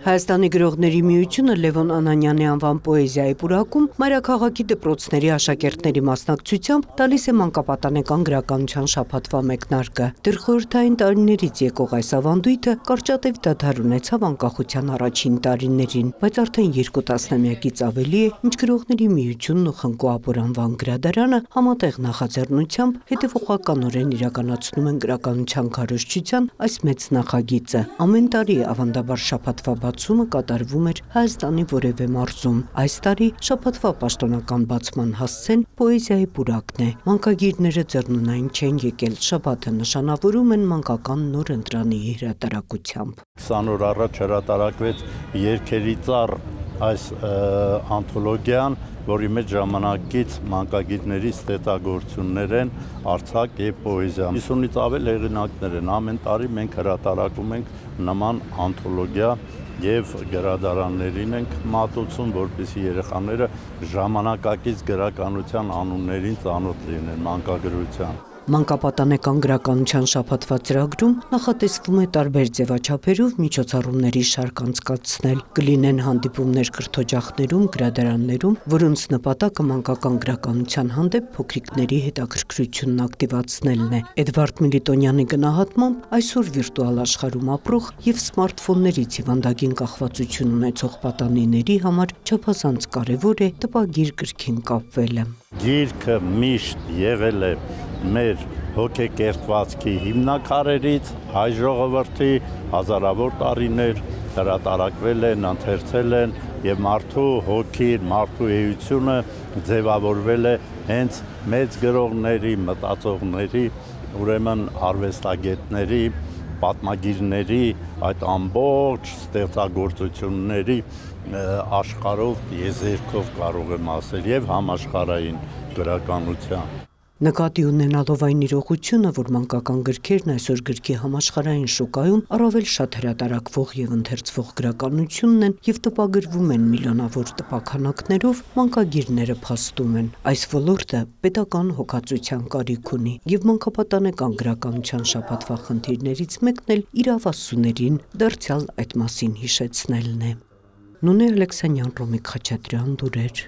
Հայաստանի գրողների միությունը Լևոն Անանյանի անվան պոեզիայի պուրակում մայրաքաղաքի դպրոցների աշակերտների մասնակցությամբ տալիս է մանկապատանեկան գրականության շաբաթվա մեկնարկը։ Դեռ խորհրդային տարիներից եկող այս ավանդույթը կարճատև դադար ունեցավ անկախության առաջին տարիներին, բայց արդեն 2 տասնամյակից ավելի է, ինչ գրողների միությունն ու Խնկո Ապոր անվան գրադարանը համատեղ նախաձեռնությամբ հետևողականորեն իրականացնում են գրականության քարոզչության այս մեծ նախագիծը։ Ամեն տարի ավանդաբար շաբաթվա բացումը կատարվում էր Հայաստանի որևէ մարզում։ Այս տարի շաբաթվա պաշտոնական բացման հասցեն պոեզիայի պուրակն է։ Մանկագիրները ձեռնունայն չեն եկել, շաբաթը նշանավորում են մանկական նոր ընտրանի հրատարակությամբ։ 20 օր առաջ հրատարակվեց Երգերի ծառ այս անթոլոգիան, որի մեջ ժամանակից մանկագիրների ստեղծագործություններ են, արձակ եւ պոեզիա։ 50-ից ավել հեղինակներ են։ Ամեն տարի մենք հրատարակում ենք նման անթոլոգիա եւ գրադարաններին ենք մատուցում, որպեսզի երեխաները ժամանակակից գրականության անուններին ծանոթ լինեն, մանկագրության։ Մանկապատանեկան գրականության շաբաթվա ծրագրում նախատեսվում է տարբեր ձևաչափերով միջոցառումների շարք անցկացնել։ Կլինեն հանդիպումներ կրթօջախներում, գրադարաններում, որոնց նպատակը մանկական գրականության հանդեպ փոքրիկների հետաքրքրությունն ակտիվացնելն է։ Էդվարդ Միլիտոնյանի գնահատմամբ այսօր վիրտուալ աշխարհում ապրող եւ սմարթֆոններից հիվանդագին կախվածություն ունեցող պատանիների համար չափազանց կարեւոր է տպագիր գրքին կապվելը։ Գիրքը միշտ եղել է մեր հոգեկերտվածքի հիմնակարերից, հայ ժողովրդի հազարավոր տարիներ հրատարակվել են, ընթերցել են եւ մարդու հոգին, մարդու էությունը ձևավորվել է հենց մեծ գրողների, մտածողների, ուրեմն արվեստագետների, պատմագիրների, այդ ամբողջ ստեղծագործությունների աշխարհով եզերքով կարող եմ ասել եւ համաշխարհային գրականության։ Նկատի ունենալով այն իրողությունը, որ մանկական գրքերն այսօր գրքի համաշխարհային շուկայում առավել շատ հրատարակվող եւ ընթերցվող գրականությունն են եւ տպագրվում են միլիոնավոր տպաքանակներով, մանկագիրները փաստում են։ Այս ոլորտը պետական հոգացության կարիք ունի եւ մանկապատանեկան գրականության շաբաթվա խնդիրներից մեկն էլ իրավասուներին դարձյալ այդ մասին հիշեցնելն է։ Նունե Ալեքսանյան, Ռոմիկ Խաչատրյան, Լուրեր։